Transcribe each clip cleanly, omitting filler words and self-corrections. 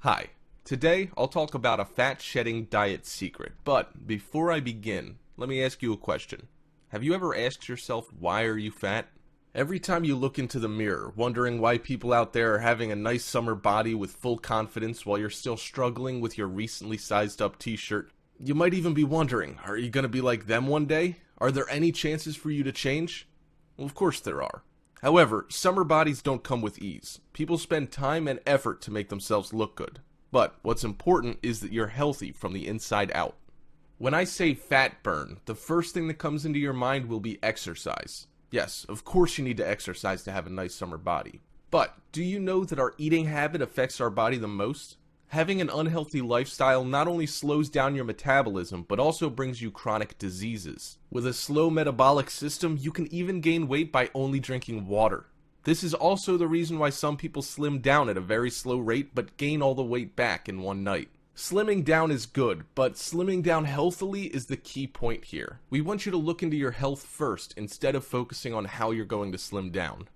Hi, today I'll talk about a fat shedding diet secret, but before I begin, let me ask you a question. Have you ever asked yourself, why are you fat? Every time you look into the mirror, wondering why people out there are having a nice summer body with full confidence while you're still struggling with your recently sized up t-shirt, you might even be wondering, are you gonna be like them one day? Are there any chances for you to change? Well, of course there are. However, summer bodies don't come with ease. People spend time and effort to make themselves look good. But what's important is that you're healthy from the inside out. When I say fat burn, the first thing that comes into your mind will be exercise. Yes, of course you need to exercise to have a nice summer body. But do you know that our eating habit affects our body the most? Having an unhealthy lifestyle not only slows down your metabolism, but also brings you chronic diseases. With a slow metabolic system, you can even gain weight by only drinking water. This is also the reason why some people slim down at a very slow rate, but gain all the weight back in one night. Slimming down is good, but slimming down healthily is the key point here. We want you to look into your health first, instead of focusing on how you're going to slim down.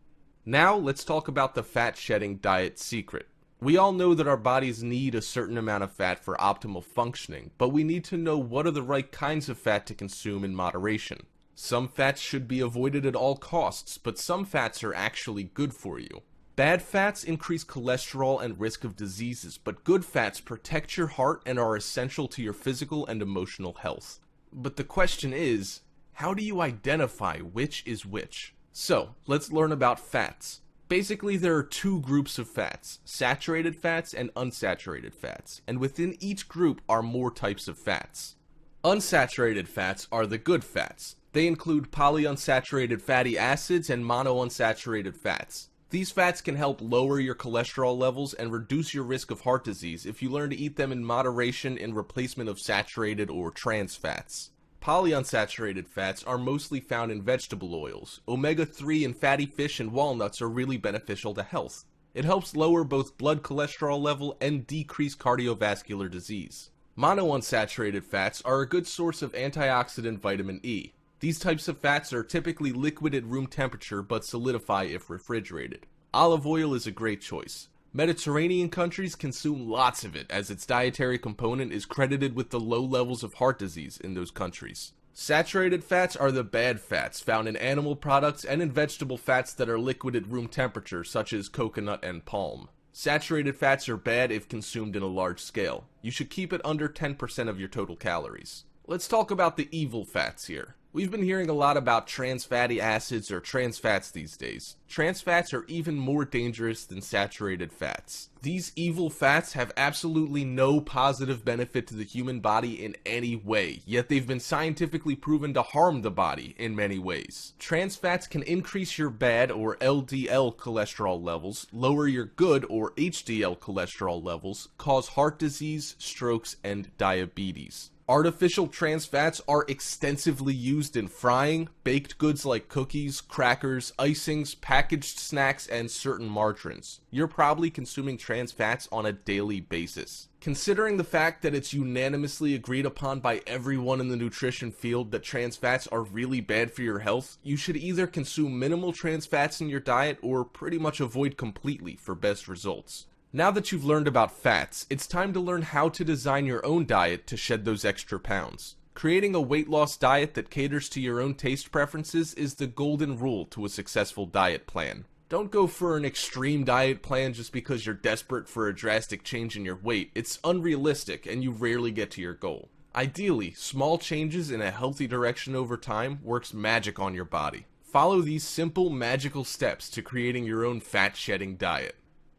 Now, let's talk about the fat shedding diet secret. We all know that our bodies need a certain amount of fat for optimal functioning, but we need to know what are the right kinds of fat to consume in moderation. Some fats should be avoided at all costs, but some fats are actually good for you. Bad fats increase cholesterol and risk of diseases, but good fats protect your heart and are essential to your physical and emotional health. But the question is, how do you identify which is which? So, let's learn about fats. Basically, there are two groups of fats, saturated fats and unsaturated fats, and within each group are more types of fats. Unsaturated fats are the good fats. They include polyunsaturated fatty acids and monounsaturated fats. These fats can help lower your cholesterol levels and reduce your risk of heart disease if you learn to eat them in moderation in replacement of saturated or trans fats. Polyunsaturated fats are mostly found in vegetable oils. Omega-3 in fatty fish and walnuts are really beneficial to health. It helps lower both blood cholesterol level and decrease cardiovascular disease. Monounsaturated fats are a good source of antioxidant vitamin E. These types of fats are typically liquid at room temperature but solidify if refrigerated. Olive oil is a great choice. Mediterranean countries consume lots of it, as its dietary component is credited with the low levels of heart disease in those countries. Saturated fats are the bad fats found in animal products and in vegetable fats that are liquid at room temperature, such as coconut and palm. Saturated fats are bad if consumed in a large scale. You should keep it under 10% of your total calories. Let's talk about the evil fats here. We've been hearing a lot about trans fatty acids or trans fats these days. Trans fats are even more dangerous than saturated fats. These evil fats have absolutely no positive benefit to the human body in any way, yet they've been scientifically proven to harm the body in many ways. Trans fats can increase your bad or LDL cholesterol levels, lower your good or HDL cholesterol levels, cause heart disease, strokes, and diabetes. Artificial trans fats are extensively used in frying, baked goods like cookies, crackers, icings, packaged snacks, and certain margarines. You're probably consuming trans fats on a daily basis. Considering the fact that it's unanimously agreed upon by everyone in the nutrition field that trans fats are really bad for your health, you should either consume minimal trans fats in your diet or pretty much avoid completely for best results. Now that you've learned about fats, it's time to learn how to design your own diet to shed those extra pounds. Creating a weight loss diet that caters to your own taste preferences is the golden rule to a successful diet plan. Don't go for an extreme diet plan just because you're desperate for a drastic change in your weight. It's unrealistic and you rarely get to your goal. Ideally, small changes in a healthy direction over time works magic on your body. Follow these simple, magical steps to creating your own fat-shedding diet.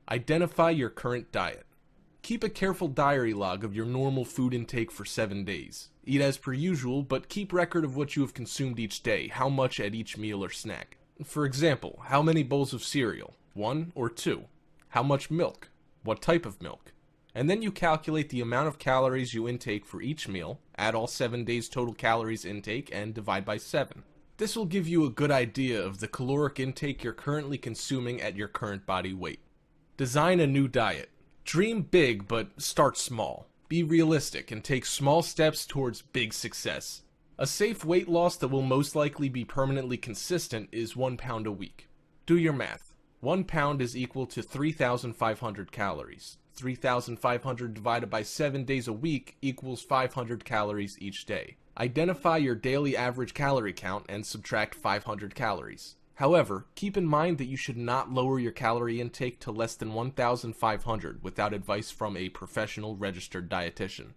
Identify your current diet. Keep a careful diary log of your normal food intake for 7 days. Eat as per usual, but keep record of what you have consumed each day, how much at each meal or snack. For example, how many bowls of cereal? 1 or 2? How much milk? What type of milk? And then you calculate the amount of calories you intake for each meal, add all 7 days total calories intake, and divide by 7. This will give you a good idea of the caloric intake you're currently consuming at your current body weight. Design a new diet. Dream big, but start small. Be realistic and take small steps towards big success. A safe weight loss that will most likely be permanently consistent is 1 pound a week. Do your math. 1 pound is equal to 3,500 calories. 3,500 divided by 7 days a week equals 500 calories each day. Identify your daily average calorie count and subtract 500 calories. However, keep in mind that you should not lower your calorie intake to less than 1,500 without advice from a professional registered dietitian.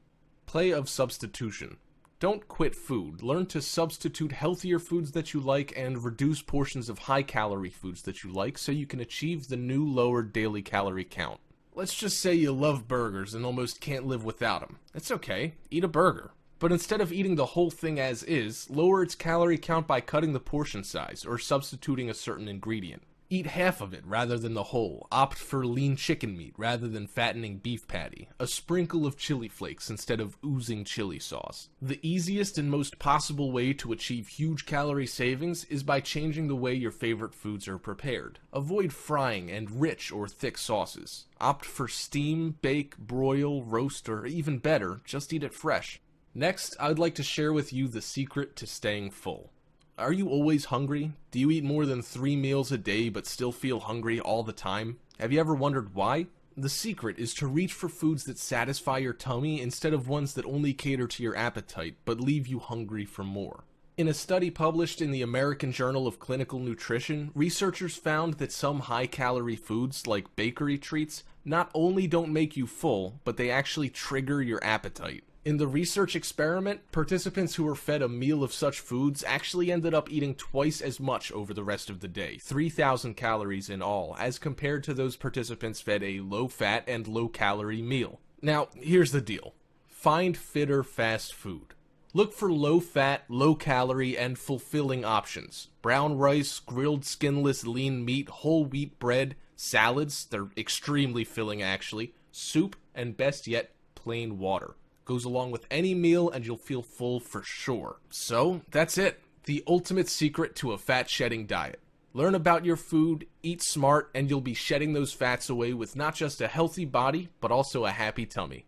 Play of substitution. Don't quit food. Learn to substitute healthier foods that you like and reduce portions of high-calorie foods that you like so you can achieve the new lower daily calorie count. Let's just say you love burgers and almost can't live without them. It's okay. Eat a burger. But instead of eating the whole thing as is, lower its calorie count by cutting the portion size or substituting a certain ingredient. Eat half of it rather than the whole. Opt for lean chicken meat rather than fattening beef patty. A sprinkle of chili flakes instead of oozing chili sauce. The easiest and most possible way to achieve huge calorie savings is by changing the way your favorite foods are prepared. Avoid frying and rich or thick sauces. Opt for steam, bake, broil, roast, or even better, just eat it fresh. Next, I'd like to share with you the secret to staying full. Are you always hungry? Do you eat more than 3 meals a day but still feel hungry all the time? Have you ever wondered why? The secret is to reach for foods that satisfy your tummy instead of ones that only cater to your appetite but leave you hungry for more. In a study published in the American Journal of Clinical Nutrition, researchers found that some high-calorie foods, like bakery treats, not only don't make you full, but they actually trigger your appetite. In the research experiment, participants who were fed a meal of such foods actually ended up eating twice as much over the rest of the day, 3,000 calories in all, as compared to those participants fed a low-fat and low-calorie meal. Now, here's the deal. Find fitter fast food. Look for low-fat, low-calorie, and fulfilling options. Brown rice, grilled skinless lean meat, whole wheat bread, salads, they're extremely filling actually, soup, and best yet, plain water. Goes along with any meal and you'll feel full for sure. So, that's it. The ultimate secret to a fat-shedding diet. Learn about your food, eat smart, and you'll be shedding those fats away with not just a healthy body, but also a happy tummy.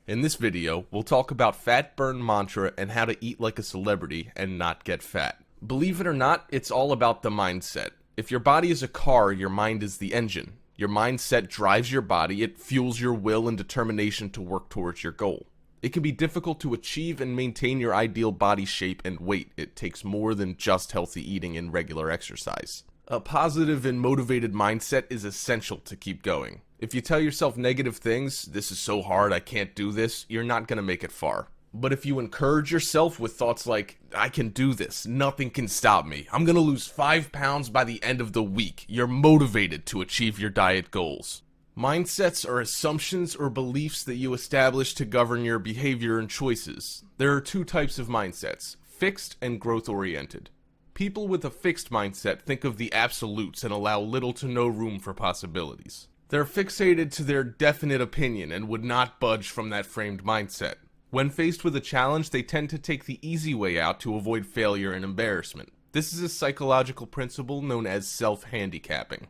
In this video, we'll talk about fat burn mantra and how to eat like a celebrity and not get fat. Believe it or not, it's all about the mindset. If your body is a car, your mind is the engine. Your mindset drives your body, it fuels your will and determination to work towards your goal. It can be difficult to achieve and maintain your ideal body shape and weight. It takes more than just healthy eating and regular exercise. A positive and motivated mindset is essential to keep going. If you tell yourself negative things, this is so hard, I can't do this, you're not going to make it far. But if you encourage yourself with thoughts like, I can do this, nothing can stop me, I'm gonna lose 5 pounds by the end of the week, you're motivated to achieve your diet goals. Mindsets are assumptions or beliefs that you establish to govern your behavior and choices. There are 2 types of mindsets, fixed and growth-oriented. People with a fixed mindset think of the absolutes and allow little to no room for possibilities. They're fixated to their definite opinion and would not budge from that framed mindset. When faced with a challenge, they tend to take the easy way out to avoid failure and embarrassment. This is a psychological principle known as self-handicapping.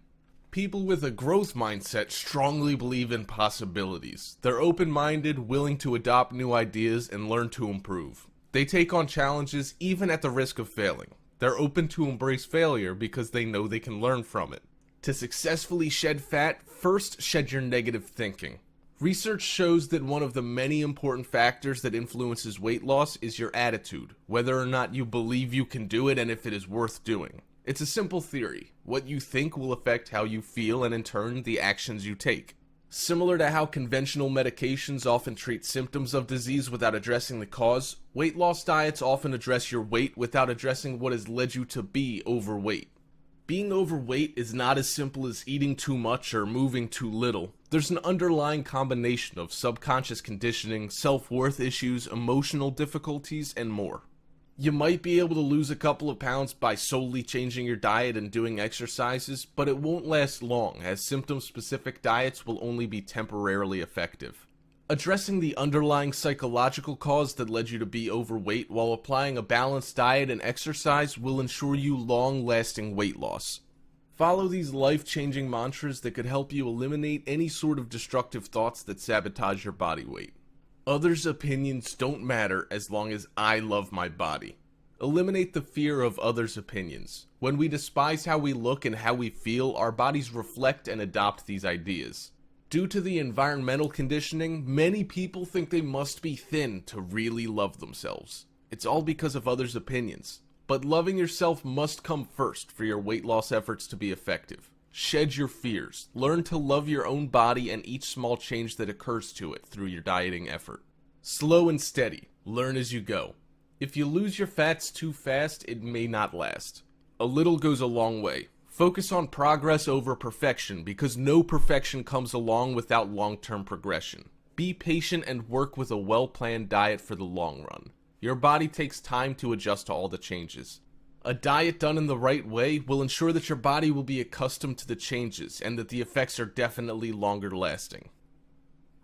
People with a growth mindset strongly believe in possibilities. They're open-minded, willing to adopt new ideas, and learn to improve. They take on challenges even at the risk of failing. They're open to embrace failure because they know they can learn from it. To successfully shed fat, first shed your negative thinking. Research shows that one of the many important factors that influences weight loss is your attitude, whether or not you believe you can do it and if it is worth doing. It's a simple theory. What you think will affect how you feel and in turn the actions you take. Similar to how conventional medications often treat symptoms of disease without addressing the cause, weight loss diets often address your weight without addressing what has led you to be overweight. Being overweight is not as simple as eating too much or moving too little. There's an underlying combination of subconscious conditioning, self-worth issues, emotional difficulties, and more. You might be able to lose a couple of pounds by solely changing your diet and doing exercises, but it won't last long, as symptom-specific diets will only be temporarily effective. Addressing the underlying psychological cause that led you to be overweight while applying a balanced diet and exercise will ensure you long-lasting weight loss. Follow these life-changing mantras that could help you eliminate any sort of destructive thoughts that sabotage your body weight. Others' opinions don't matter as long as I love my body. Eliminate the fear of others' opinions. When we despise how we look and how we feel, our bodies reflect and adopt these ideas. due to the environmental conditioning, many people think they must be thin to really love themselves. It's all because of others' opinions. But loving yourself must come first for your weight loss efforts to be effective. Shed your fears. Learn to love your own body and each small change that occurs to it through your dieting effort. Slow and steady. Learn as you go. If you lose your fats too fast, it may not last. A little goes a long way. Focus on progress over perfection because no perfection comes along without long-term progression. Be patient and work with a well-planned diet for the long run. Your body takes time to adjust to all the changes. A diet done in the right way will ensure that your body will be accustomed to the changes and that the effects are definitely longer lasting.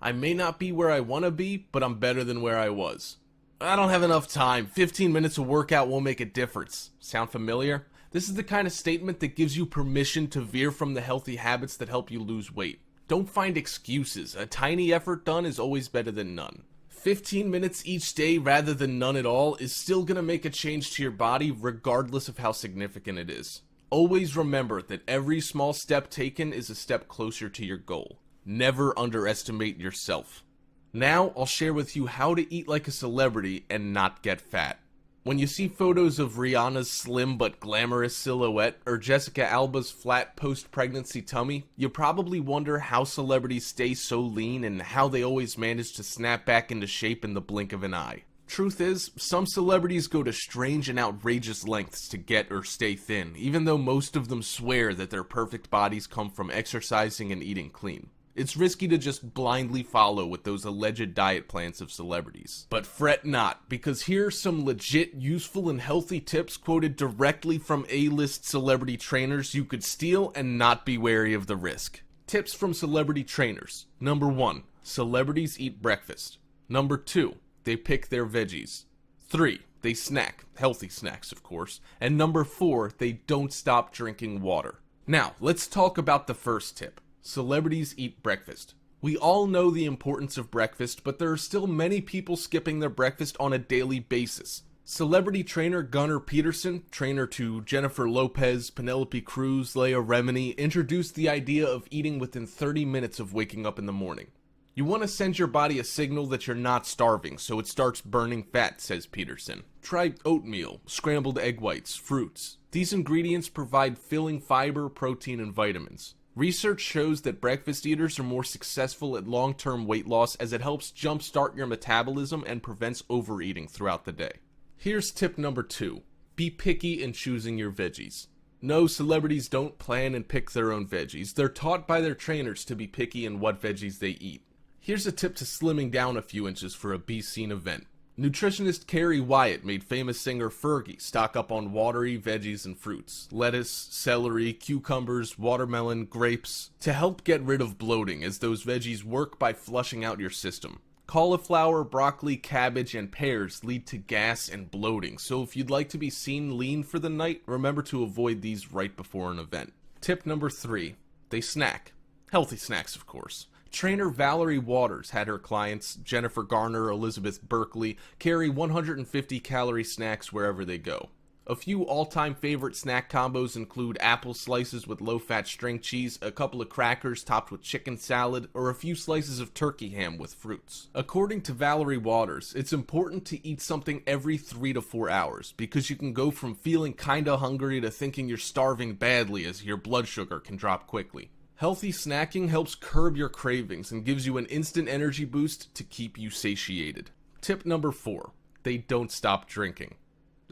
I may not be where I want to be, but I'm better than where I was. I don't have enough time. 15 minutes of workout won't make a difference. Sound familiar? This is the kind of statement that gives you permission to veer from the healthy habits that help you lose weight. Don't find excuses. A tiny effort done is always better than none. 15 minutes each day rather than none at all is still going to make a change to your body regardless of how significant it is. Always remember that every small step taken is a step closer to your goal. Never underestimate yourself. Now I'll share with you how to eat like a celebrity and not get fat. When you see photos of Rihanna's slim but glamorous silhouette or Jessica Alba's flat post-pregnancy tummy, you probably wonder how celebrities stay so lean and how they always manage to snap back into shape in the blink of an eye. Truth is, some celebrities go to strange and outrageous lengths to get or stay thin, even though most of them swear that their perfect bodies come from exercising and eating clean. It's risky to just blindly follow with those alleged diet plans of celebrities. But fret not, because here are some legit, useful, and healthy tips quoted directly from A-list celebrity trainers you could steal and not be wary of the risk. Tips from celebrity trainers. Number 1. Celebrities eat breakfast. Number 2. They pick their veggies. 3. They snack. Healthy snacks, of course. And number 4. They don't stop drinking water. Now, let's talk about the first tip. Celebrities eat breakfast. We all know the importance of breakfast, but there are still many people skipping their breakfast on a daily basis. Celebrity trainer Gunnar Peterson, trainer to Jennifer Lopez, Penelope Cruz, Leah Remini, introduced the idea of eating within 30 minutes of waking up in the morning. You want to send your body a signal that you're not starving, so it starts burning fat, says Peterson. Try oatmeal, scrambled egg whites, fruits. These ingredients provide filling fiber, protein, and vitamins. Research shows that breakfast eaters are more successful at long-term weight loss as it helps jumpstart your metabolism and prevents overeating throughout the day. Here's tip number 2. Be picky in choosing your veggies. No, celebrities don't plan and pick their own veggies. They're taught by their trainers to be picky in what veggies they eat. Here's a tip to slimming down a few inches for a be-seen event. Nutritionist Carrie Wyatt made famous singer Fergie stock up on watery veggies and fruits, lettuce, celery, cucumbers, watermelon, grapes, to help get rid of bloating as those veggies work by flushing out your system. Cauliflower, broccoli, cabbage, and pears lead to gas and bloating, so if you'd like to be seen lean for the night, remember to avoid these right before an event. Tip number 3. They snack. Healthy snacks, of course. Trainer Valerie Waters had her clients, Jennifer Garner, Elizabeth Berkley, carry 150-calorie snacks wherever they go. A few all-time favorite snack combos include apple slices with low-fat string cheese, a couple of crackers topped with chicken salad, or a few slices of turkey ham with fruits. According to Valerie Waters, it's important to eat something every 3 to 4 hours, because you can go from feeling kinda hungry to thinking you're starving badly as your blood sugar can drop quickly. Healthy snacking helps curb your cravings and gives you an instant energy boost to keep you satiated. Tip number 4. They don't stop drinking.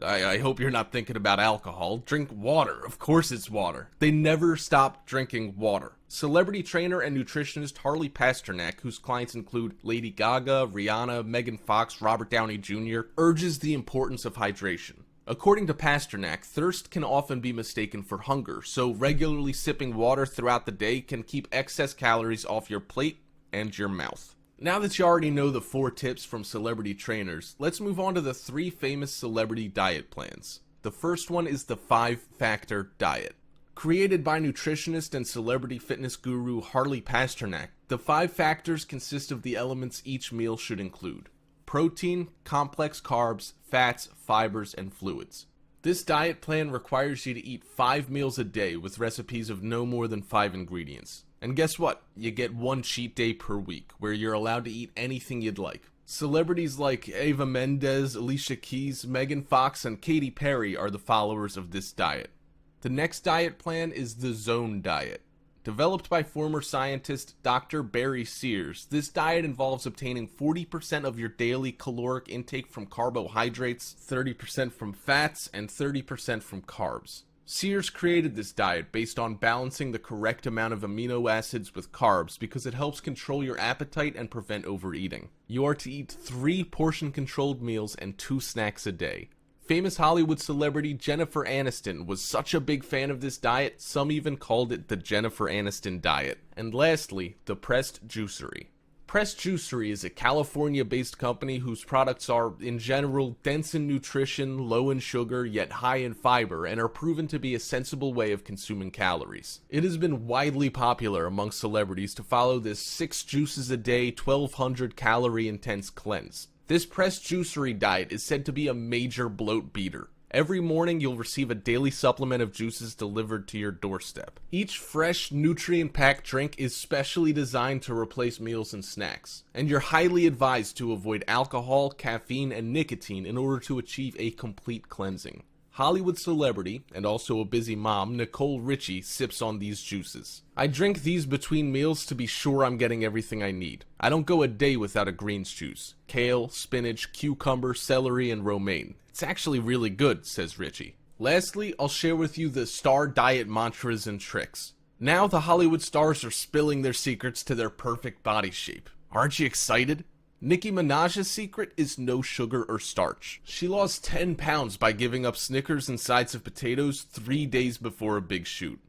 I hope you're not thinking about alcohol. Drink water. Of course it's water. They never stop drinking water. Celebrity trainer and nutritionist Harley Pasternak, whose clients include Lady Gaga, Rihanna, Megan Fox, Robert Downey Jr., urges the importance of hydration. According to Pasternak, thirst can often be mistaken for hunger, so regularly sipping water throughout the day can keep excess calories off your plate and your mouth. Now that you already know the 4 tips from celebrity trainers, let's move on to the 3 famous celebrity diet plans. The first one is the 5-factor diet. Created by nutritionist and celebrity fitness guru Harley Pasternak, the 5 factors consist of the elements each meal should include: protein, complex carbs, fats, fibers, and fluids. This diet plan requires you to eat 5 meals a day with recipes of no more than 5 ingredients. And guess what? You get one cheat day per week, where you're allowed to eat anything you'd like. Celebrities like Eva Mendes, Alicia Keys, Megan Fox, and Katy Perry are the followers of this diet. The next diet plan is the Zone Diet. Developed by former scientist Dr. Barry Sears, this diet involves obtaining 40% of your daily caloric intake from carbohydrates, 30% from fats, and 30% from carbs. Sears created this diet based on balancing the correct amount of amino acids with carbs because it helps control your appetite and prevent overeating. You are to eat 3 portion-controlled meals and 2 snacks a day. Famous Hollywood celebrity Jennifer Aniston was such a big fan of this diet, some even called it the Jennifer Aniston diet. And lastly, the Pressed Juicery. Pressed Juicery is a California-based company whose products are, in general, dense in nutrition, low in sugar, yet high in fiber, and are proven to be a sensible way of consuming calories. It has been widely popular among celebrities to follow this 6 juices a day, 1,200 calorie intense cleanse. This Pressed Juicery diet is said to be a major bloat beater. Every morning you'll receive a daily supplement of juices delivered to your doorstep. Each fresh, nutrient-packed drink is specially designed to replace meals and snacks, and you're highly advised to avoid alcohol, caffeine, and nicotine in order to achieve a complete cleansing. Hollywood celebrity, and also a busy mom, Nicole Richie sips on these juices. I drink these between meals to be sure I'm getting everything I need. I don't go a day without a greens juice. Kale, spinach, cucumber, celery, and romaine. It's actually really good, says Richie. Lastly, I'll share with you the star diet mantras and tricks. Now the Hollywood stars are spilling their secrets to their perfect body shape. Aren't you excited? Nicki Minaj's secret is no sugar or starch. She lost 10 pounds by giving up Snickers and sides of potatoes 3 days before a big shoot.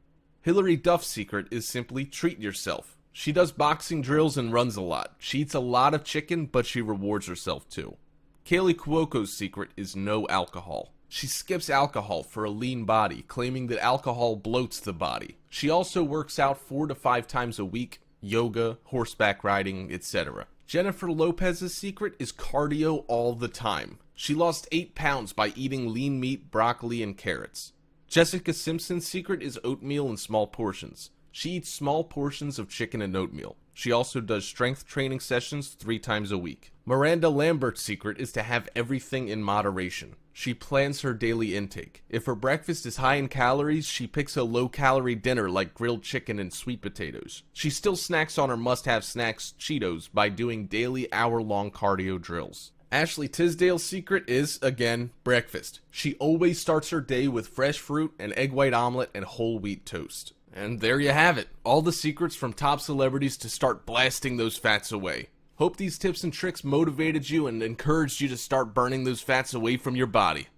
Hilary Duff's secret is simply treat yourself. She does boxing drills and runs a lot. She eats a lot of chicken, but she rewards herself too. Kaylee Cuoco's secret is no alcohol. She skips alcohol for a lean body, claiming that alcohol bloats the body. She also works out 4 to 5 times a week, yoga, horseback riding, etc. Jennifer Lopez's secret is cardio all the time. She lost 8 pounds by eating lean meat, broccoli, and carrots. Jessica Simpson's secret is oatmeal in small portions. She eats small portions of chicken and oatmeal. She also does strength training sessions 3 times a week. Miranda Lambert's secret is to have everything in moderation. She plans her daily intake. If her breakfast is high in calories, she picks a low-calorie dinner like grilled chicken and sweet potatoes. She still snacks on her must-have snacks, Cheetos, by doing daily hour-long cardio drills. Ashley Tisdale's secret is, again, breakfast. She always starts her day with fresh fruit, an egg white omelet, and whole wheat toast. And there you have it. All the secrets from top celebrities to start blasting those fats away. Hope these tips and tricks motivated you and encouraged you to start burning those fats away from your body.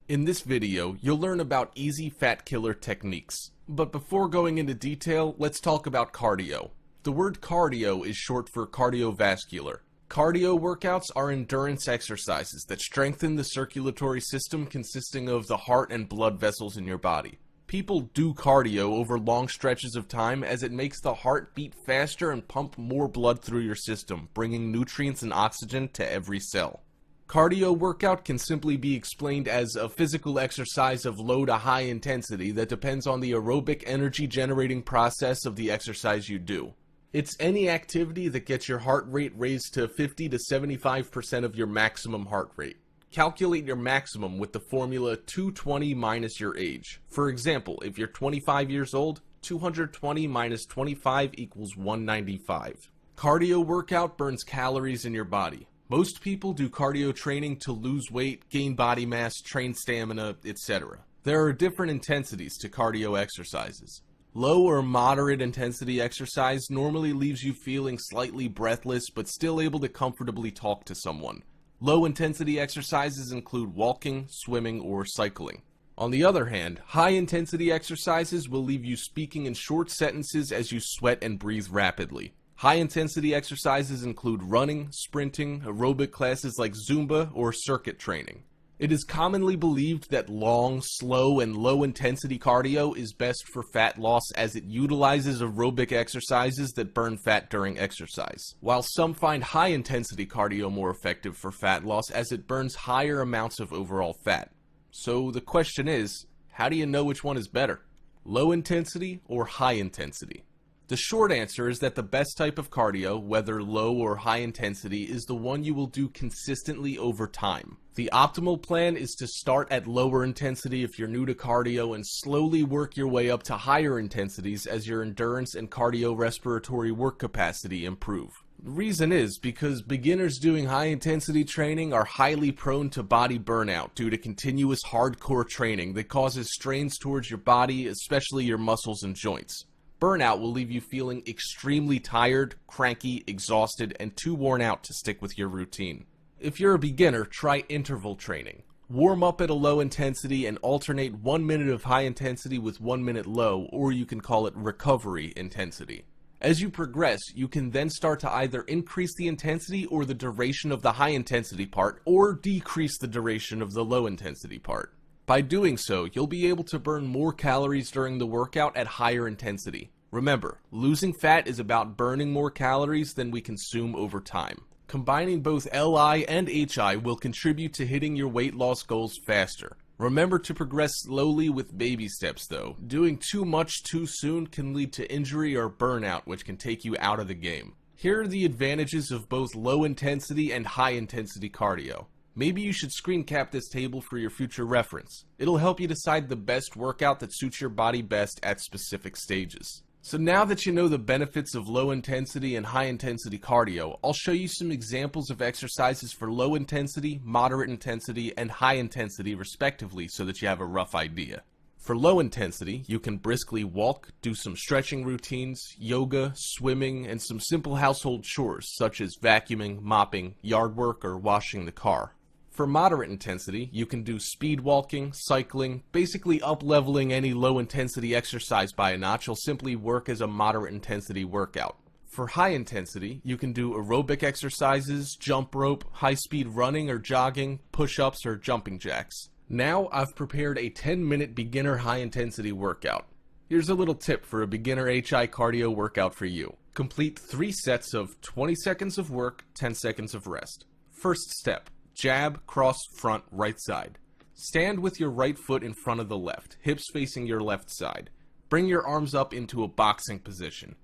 In this video, you'll learn about easy fat killer techniques. But before going into detail, let's talk about cardio. The word cardio is short for cardiovascular. Cardio workouts are endurance exercises that strengthen the circulatory system consisting of the heart and blood vessels in your body. People do cardio over long stretches of time as it makes the heart beat faster and pump more blood through your system, bringing nutrients and oxygen to every cell. Cardio workout can simply be explained as a physical exercise of low to high intensity that depends on the aerobic energy generating process of the exercise you do. It's any activity that gets your heart rate raised to 50 to 75% of your maximum heart rate. Calculate your maximum with the formula 220 minus your age. For example, if you're 25 years old, 220 minus 25 equals 195. Cardio workout burns calories in your body. Most people do cardio training to lose weight, gain body mass, train stamina, etc. There are different intensities to cardio exercises. Low or moderate intensity exercise normally leaves you feeling slightly breathless but still able to comfortably talk to someone. Low intensity exercises include walking, swimming, or cycling. On the other hand, high intensity exercises will leave you speaking in short sentences as you sweat and breathe rapidly. High intensity exercises include running, sprinting, aerobic classes like Zumba, or circuit training. It is commonly believed that long, slow, and low-intensity cardio is best for fat loss as it utilizes aerobic exercises that burn fat during exercise, while some find high-intensity cardio more effective for fat loss as it burns higher amounts of overall fat. So the question is, how do you know which one is better? Low intensity or high intensity? The short answer is that the best type of cardio, whether low or high intensity, is the one you will do consistently over time. The optimal plan is to start at lower intensity if you're new to cardio and slowly work your way up to higher intensities as your endurance and cardiorespiratory work capacity improve. The reason is because beginners doing high intensity training are highly prone to body burnout due to continuous hardcore training that causes strains towards your body, especially your muscles and joints. Burnout will leave you feeling extremely tired, cranky, exhausted, and too worn out to stick with your routine. If you're a beginner, try interval training. Warm up at a low intensity and alternate 1 minute of high intensity with 1 minute low, or you can call it recovery intensity. As you progress, you can then start to either increase the intensity or the duration of the high intensity part, or decrease the duration of the low intensity part. By doing so, you'll be able to burn more calories during the workout at higher intensity. Remember, losing fat is about burning more calories than we consume over time. Combining both LI and HI will contribute to hitting your weight loss goals faster. Remember to progress slowly with baby steps though. Doing too much too soon can lead to injury or burnout, which can take you out of the game. Here are the advantages of both low intensity and high intensity cardio. Maybe you should screen cap this table for your future reference. It'll help you decide the best workout that suits your body best at specific stages. So now that you know the benefits of low intensity and high intensity cardio, I'll show you some examples of exercises for low intensity, moderate intensity, and high intensity respectively so that you have a rough idea. For low intensity, you can briskly walk, do some stretching routines, yoga, swimming, and some simple household chores such as vacuuming, mopping, yard work, or washing the car. For moderate intensity, you can do speed walking, cycling, basically up-leveling any low-intensity exercise by a notch will simply work as a moderate intensity workout. For high intensity, you can do aerobic exercises, jump rope, high-speed running or jogging, push-ups, or jumping jacks. Now I've prepared a 10-minute beginner high-intensity workout. Here's a little tip for a beginner HI cardio workout for you. Complete 3 sets of 20 seconds of work, 10 seconds of rest. First step. Jab, cross, front, right side. Stand with your right foot in front of the left, hips facing your left side. Bring your arms up into a boxing position.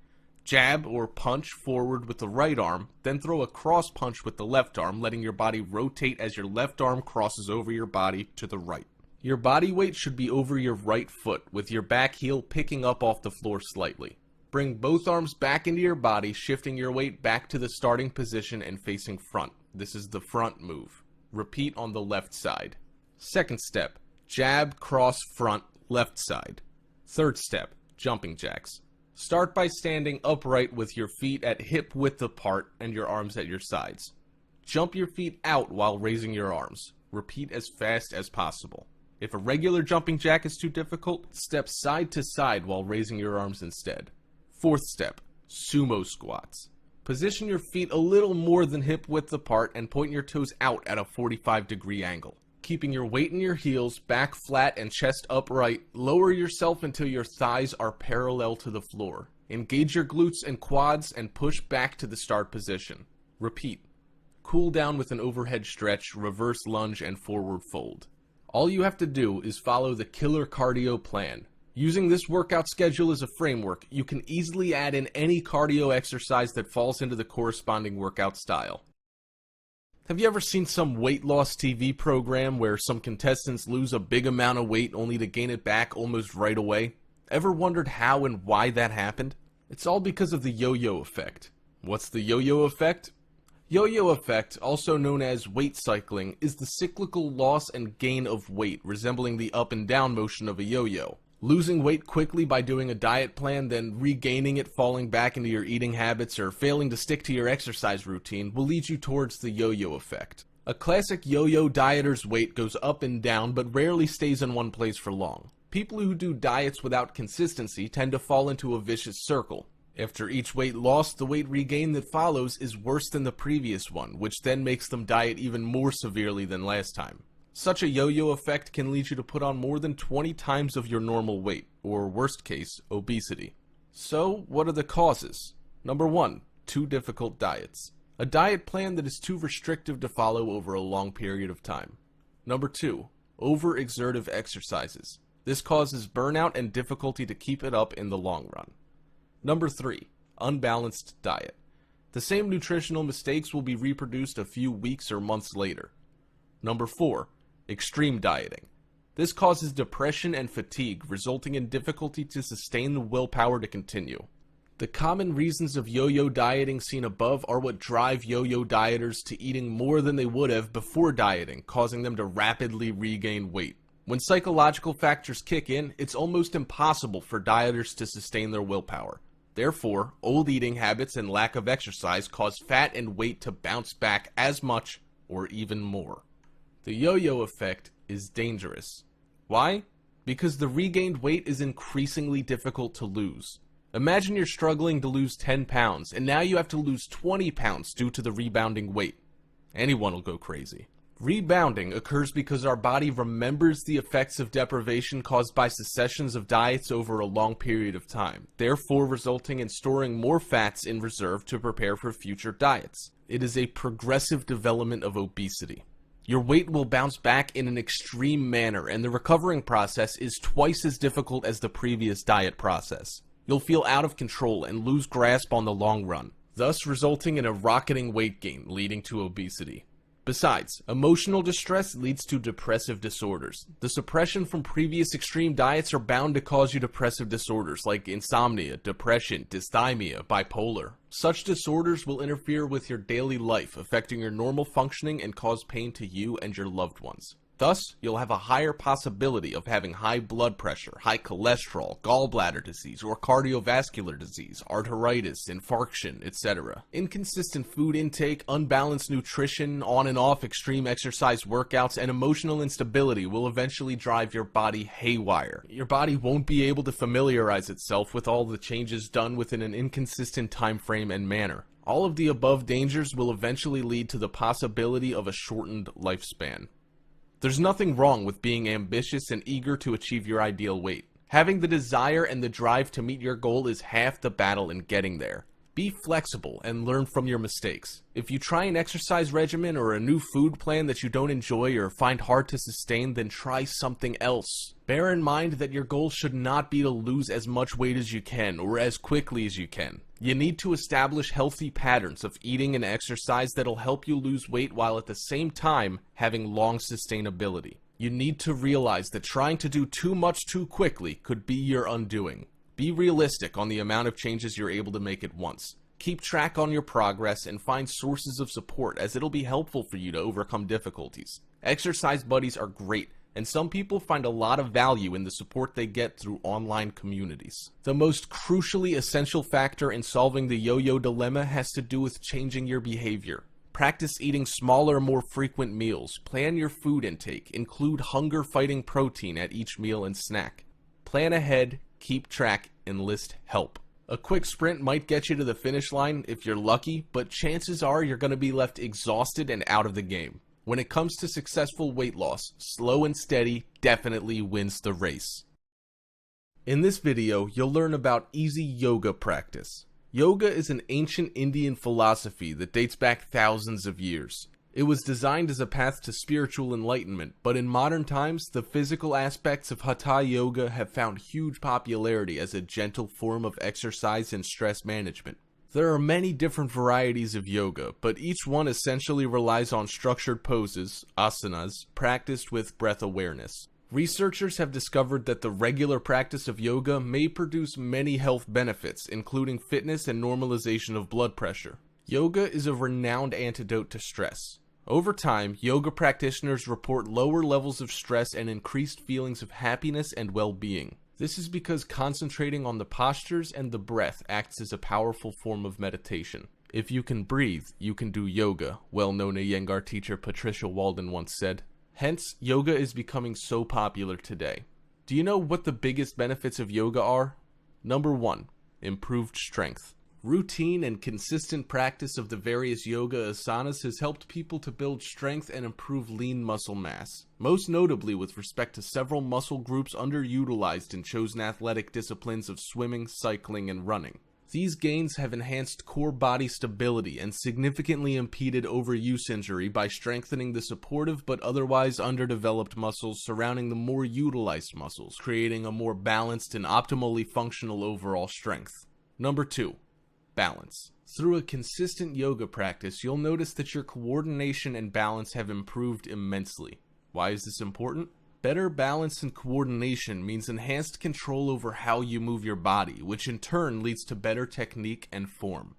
Jab or punch forward with the right arm, then throw a cross punch with the left arm, letting your body rotate as your left arm crosses over your body to the right. Your body weight should be over your right foot, with your back heel picking up off the floor slightly. Bring both arms back into your body, shifting your weight back to the starting position and facing front. This is the front move. Repeat on the left side. Second step, jab, cross, front, left side. Third step, jumping jacks. Start by standing upright with your feet at hip width apart and your arms at your sides. Jump your feet out while raising your arms. Repeat as fast as possible. If a regular jumping jack is too difficult, step side to side while raising your arms instead. Fourth step, sumo squats. Position your feet a little more than hip width apart and point your toes out at a 45-degree angle. Keeping your weight in your heels, back flat and chest upright, lower yourself until your thighs are parallel to the floor. Engage your glutes and quads and push back to the start position. Repeat. Cool down with an overhead stretch, reverse lunge, and forward fold. All you have to do is follow the killer cardio plan. Using this workout schedule as a framework, you can easily add in any cardio exercise that falls into the corresponding workout style. Have you ever seen some weight loss TV program where some contestants lose a big amount of weight only to gain it back almost right away? Ever wondered how and why that happened? It's all because of the yo-yo effect. What's the yo-yo effect? Yo-yo effect, also known as weight cycling, is the cyclical loss and gain of weight, resembling the up and down motion of a yo-yo. Losing weight quickly by doing a diet plan, then regaining it falling back into your eating habits, or failing to stick to your exercise routine will lead you towards the yo-yo effect. A classic yo-yo dieter's weight goes up and down, but rarely stays in one place for long. People who do diets without consistency tend to fall into a vicious circle. After each weight loss, the weight regain that follows is worse than the previous one, which then makes them diet even more severely than last time. Such a yo-yo effect can lead you to put on more than 20 times of your normal weight, or worst case, obesity. So, what are the causes? Number 1, too difficult diets. A diet plan that is too restrictive to follow over a long period of time. Number 2, overexertive exercises. This causes burnout and difficulty to keep it up in the long run. Number 3. Unbalanced diet. The same nutritional mistakes will be reproduced a few weeks or months later. Number 4. Extreme dieting. This causes depression and fatigue, resulting in difficulty to sustain the willpower to continue. The common reasons of yo-yo dieting seen above are what drive yo-yo dieters to eating more than they would have before dieting, causing them to rapidly regain weight. When psychological factors kick in, it's almost impossible for dieters to sustain their willpower. Therefore, old eating habits and lack of exercise cause fat and weight to bounce back as much or even more. The yo-yo effect is dangerous. Why? Because the regained weight is increasingly difficult to lose. Imagine you're struggling to lose 10 pounds, and now you have to lose 20 pounds due to the rebounding weight. Anyone will go crazy. Rebounding occurs because our body remembers the effects of deprivation caused by successions of diets over a long period of time, therefore resulting in storing more fats in reserve to prepare for future diets. It is a progressive development of obesity. Your weight will bounce back in an extreme manner, and the recovering process is twice as difficult as the previous diet process. You'll feel out of control and lose grasp on the long run, thus resulting in a rocketing weight gain leading to obesity. Besides, emotional distress leads to depressive disorders. The suppression from previous extreme diets are bound to cause you depressive disorders like insomnia, depression, dysthymia, bipolar. Such disorders will interfere with your daily life, affecting your normal functioning and cause pain to you and your loved ones. Thus, you'll have a higher possibility of having high blood pressure, high cholesterol, gallbladder disease, or cardiovascular disease, arteritis, infarction, etc. Inconsistent food intake, unbalanced nutrition, on and off extreme exercise workouts, and emotional instability will eventually drive your body haywire. Your body won't be able to familiarize itself with all the changes done within an inconsistent time frame and manner. All of the above dangers will eventually lead to the possibility of a shortened lifespan. There's nothing wrong with being ambitious and eager to achieve your ideal weight. Having the desire and the drive to meet your goal is half the battle in getting there. Be flexible and learn from your mistakes. If you try an exercise regimen or a new food plan that you don't enjoy or find hard to sustain, then try something else. Bear in mind that your goal should not be to lose as much weight as you can or as quickly as you can. You need to establish healthy patterns of eating and exercise that'll help you lose weight while at the same time having long sustainability. You need to realize that trying to do too much too quickly could be your undoing. Be realistic on the amount of changes you're able to make at once. Keep track on your progress and find sources of support, as it'll be helpful for you to overcome difficulties. Exercise buddies are great, and some people find a lot of value in the support they get through online communities. The most crucially essential factor in solving the yo-yo dilemma has to do with changing your behavior. Practice eating smaller, more frequent meals. Plan your food intake. Include hunger-fighting protein at each meal and snack. Plan ahead, keep track, enlist help. A quick sprint might get you to the finish line if you're lucky, but chances are you're going to be left exhausted and out of the game. When it comes to successful weight loss, slow and steady definitely wins the race. In this video, you'll learn about easy yoga practice. Yoga is an ancient Indian philosophy that dates back thousands of years. It was designed as a path to spiritual enlightenment, but in modern times, the physical aspects of Hatha Yoga have found huge popularity as a gentle form of exercise and stress management. There are many different varieties of yoga, but each one essentially relies on structured poses, asanas, practiced with breath awareness. Researchers have discovered that the regular practice of yoga may produce many health benefits, including fitness and normalization of blood pressure. Yoga is a renowned antidote to stress. Over time, yoga practitioners report lower levels of stress and increased feelings of happiness and well-being. This is because concentrating on the postures and the breath acts as a powerful form of meditation. If you can breathe, you can do yoga, well-known Iyengar teacher Patricia Walden once said. Hence, yoga is becoming so popular today. Do you know what the biggest benefits of yoga are? Number 1. Improved strength. Routine and consistent practice of the various yoga asanas has helped people to build strength and improve lean muscle mass, most notably with respect to several muscle groups underutilized in chosen athletic disciplines of swimming, cycling, and running. These gains have enhanced core body stability and significantly impeded overuse injury by strengthening the supportive but otherwise underdeveloped muscles surrounding the more utilized muscles, creating a more balanced and optimally functional overall strength. Number 2. Balance. Through a consistent yoga practice, you'll notice that your coordination and balance have improved immensely. Why is this important? Better balance and coordination means enhanced control over how you move your body, which in turn leads to better technique and form.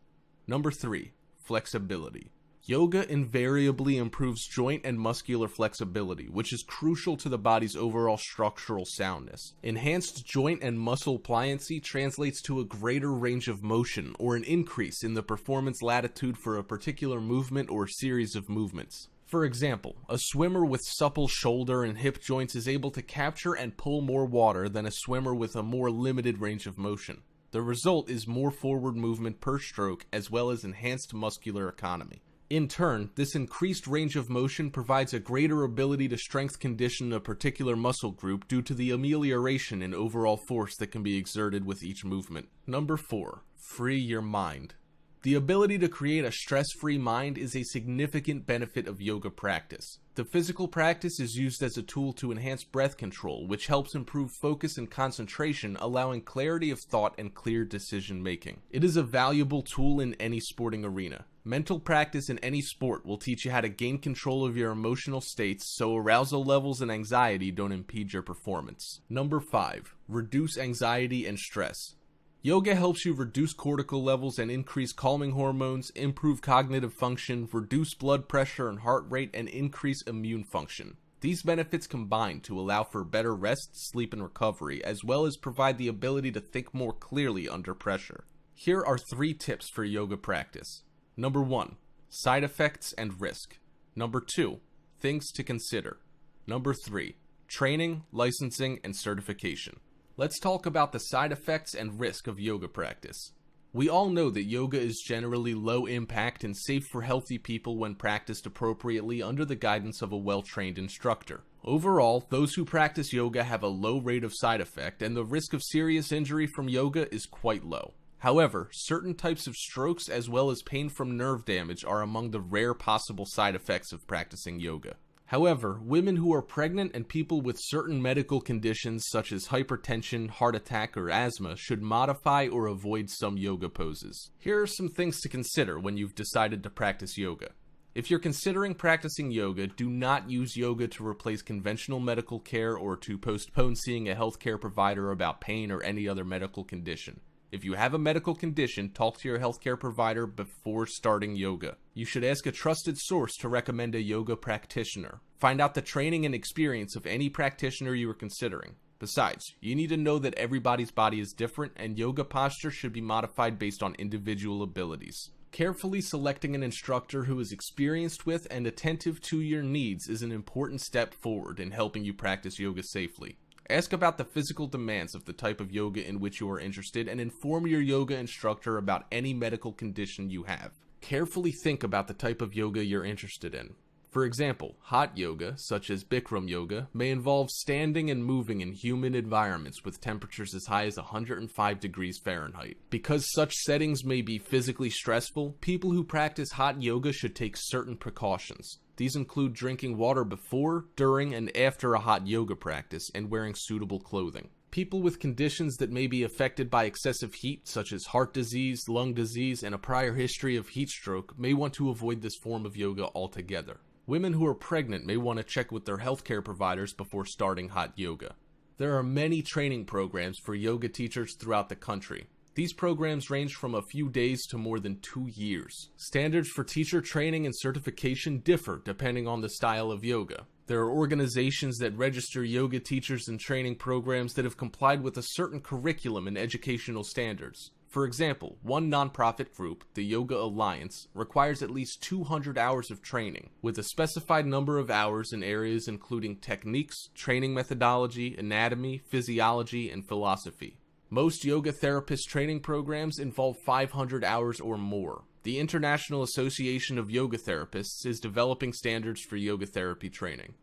Number 3. Flexibility. Yoga invariably improves joint and muscular flexibility, which is crucial to the body's overall structural soundness. Enhanced joint and muscle pliancy translates to a greater range of motion or an increase in the performance latitude for a particular movement or series of movements. For example, a swimmer with supple shoulder and hip joints is able to capture and pull more water than a swimmer with a more limited range of motion. The result is more forward movement per stroke as well as enhanced muscular economy. In turn, this increased range of motion provides a greater ability to strength condition a particular muscle group due to the amelioration in overall force that can be exerted with each movement. Number 4. Free your mind. The ability to create a stress-free mind is a significant benefit of yoga practice. The physical practice is used as a tool to enhance breath control, which helps improve focus and concentration, allowing clarity of thought and clear decision-making. It is a valuable tool in any sporting arena. Mental practice in any sport will teach you how to gain control of your emotional states so arousal levels and anxiety don't impede your performance. Number 5. Reduce anxiety and stress. Yoga helps you reduce cortical levels and increase calming hormones, improve cognitive function, reduce blood pressure and heart rate, and increase immune function. These benefits combine to allow for better rest, sleep, and recovery, as well as provide the ability to think more clearly under pressure. Here are 3 tips for yoga practice. Number 1. Side effects and risk. Number 2. Things to consider. Number 3. Training, licensing, and certification. Let's talk about the side effects and risk of yoga practice. We all know that yoga is generally low impact and safe for healthy people when practiced appropriately under the guidance of a well-trained instructor. Overall, those who practice yoga have a low rate of side effect, and the risk of serious injury from yoga is quite low. However, certain types of strokes as well as pain from nerve damage are among the rare possible side effects of practicing yoga. However, women who are pregnant and people with certain medical conditions such as hypertension, heart attack, or asthma should modify or avoid some yoga poses. Here are some things to consider when you've decided to practice yoga. If you're considering practicing yoga, do not use yoga to replace conventional medical care or to postpone seeing a healthcare provider about pain or any other medical condition. If you have a medical condition, talk to your healthcare provider before starting yoga. You should ask a trusted source to recommend a yoga practitioner. Find out the training and experience of any practitioner you are considering. Besides, you need to know that everybody's body is different and yoga posture should be modified based on individual abilities. Carefully selecting an instructor who is experienced with and attentive to your needs is an important step forward in helping you practice yoga safely. Ask about the physical demands of the type of yoga in which you are interested and inform your yoga instructor about any medical condition you have. Carefully think about the type of yoga you're interested in. For example, hot yoga, such as Bikram yoga, may involve standing and moving in humid environments with temperatures as high as 105 degrees Fahrenheit. Because such settings may be physically stressful, people who practice hot yoga should take certain precautions. These include drinking water before, during, and after a hot yoga practice, and wearing suitable clothing. People with conditions that may be affected by excessive heat, such as heart disease, lung disease, and a prior history of heat stroke, may want to avoid this form of yoga altogether. Women who are pregnant may want to check with their healthcare providers before starting hot yoga. There are many training programs for yoga teachers throughout the country. These programs range from a few days to more than 2 years. Standards for teacher training and certification differ depending on the style of yoga. There are organizations that register yoga teachers and training programs that have complied with a certain curriculum and educational standards. For example, one nonprofit group, the Yoga Alliance, requires at least 200 hours of training, with a specified number of hours in areas including techniques, training methodology, anatomy, physiology, and philosophy. Most yoga therapist training programs involve 500 hours or more. The International Association of Yoga Therapists is developing standards for yoga therapy training.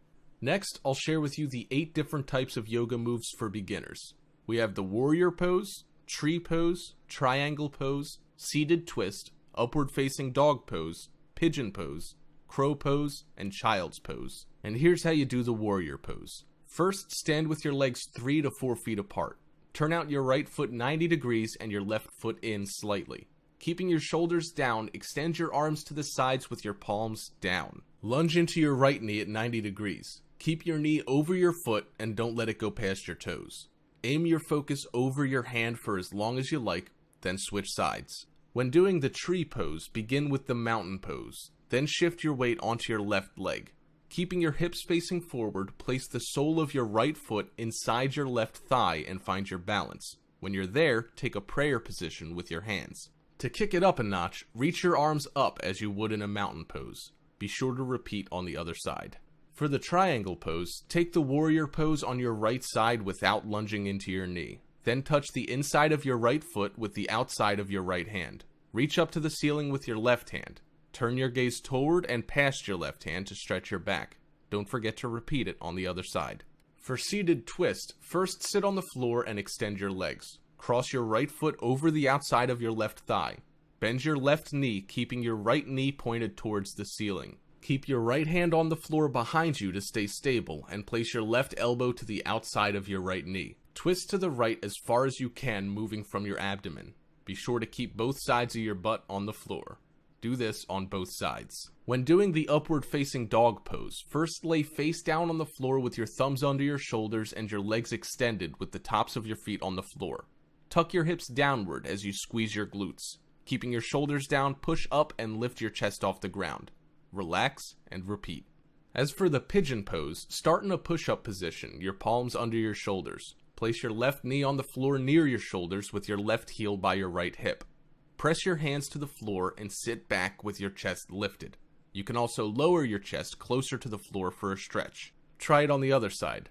Next, I'll share with you the 8 different types of yoga moves for beginners. We have the warrior pose, tree pose, triangle pose, seated twist, upward facing dog pose, pigeon pose, crow pose, and child's pose. And here's how you do the warrior pose. First, stand with your legs 3 to 4 feet apart. Turn out your right foot 90 degrees and your left foot in slightly. Keeping your shoulders down, extend your arms to the sides with your palms down. Lunge into your right knee at 90 degrees. Keep your knee over your foot and don't let it go past your toes. Aim your focus over your hand for as long as you like, then switch sides. When doing the tree pose, begin with the mountain pose. Then shift your weight onto your left leg. Keeping your hips facing forward, place the sole of your right foot inside your left thigh and find your balance. When you're there, take a prayer position with your hands. To kick it up a notch, reach your arms up as you would in a mountain pose. Be sure to repeat on the other side. For the triangle pose, take the warrior pose on your right side without lunging into your knee. Then touch the inside of your right foot with the outside of your right hand. Reach up to the ceiling with your left hand. Turn your gaze toward and past your left hand to stretch your back. Don't forget to repeat it on the other side. For seated twist, first sit on the floor and extend your legs. Cross your right foot over the outside of your left thigh. Bend your left knee, keeping your right knee pointed towards the ceiling. Keep your right hand on the floor behind you to stay stable, and place your left elbow to the outside of your right knee. Twist to the right as far as you can, moving from your abdomen. Be sure to keep both sides of your butt on the floor. Do this on both sides. When doing the upward facing dog pose, first lay face down on the floor with your thumbs under your shoulders and your legs extended with the tops of your feet on the floor. Tuck your hips downward as you squeeze your glutes. Keeping your shoulders down, push up and lift your chest off the ground. Relax and repeat. As for the pigeon pose, start in a push-up position, your palms under your shoulders. Place your left knee on the floor near your shoulders with your left heel by your right hip. Press your hands to the floor and sit back with your chest lifted. You can also lower your chest closer to the floor for a stretch. Try it on the other side.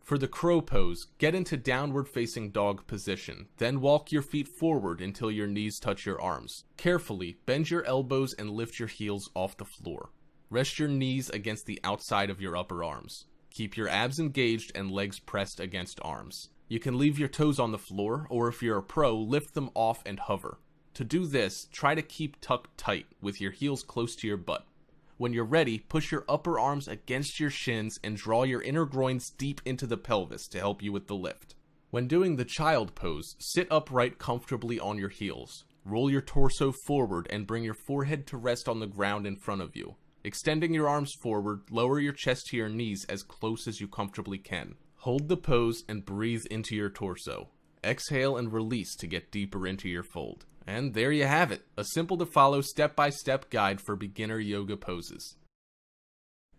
For the crow pose, get into downward facing dog position, then walk your feet forward until your knees touch your arms. Carefully, bend your elbows and lift your heels off the floor. Rest your knees against the outside of your upper arms. Keep your abs engaged and legs pressed against arms. You can leave your toes on the floor, or if you're a pro, lift them off and hover. To do this, try to keep tucked tight with your heels close to your butt. When you're ready, push your upper arms against your shins and draw your inner groins deep into the pelvis to help you with the lift. When doing the child pose, sit upright comfortably on your heels. Roll your torso forward and bring your forehead to rest on the ground in front of you. Extending your arms forward, lower your chest to your knees as close as you comfortably can. Hold the pose and breathe into your torso. Exhale and release to get deeper into your fold. And there you have it, a simple to follow step-by-step guide for beginner yoga poses.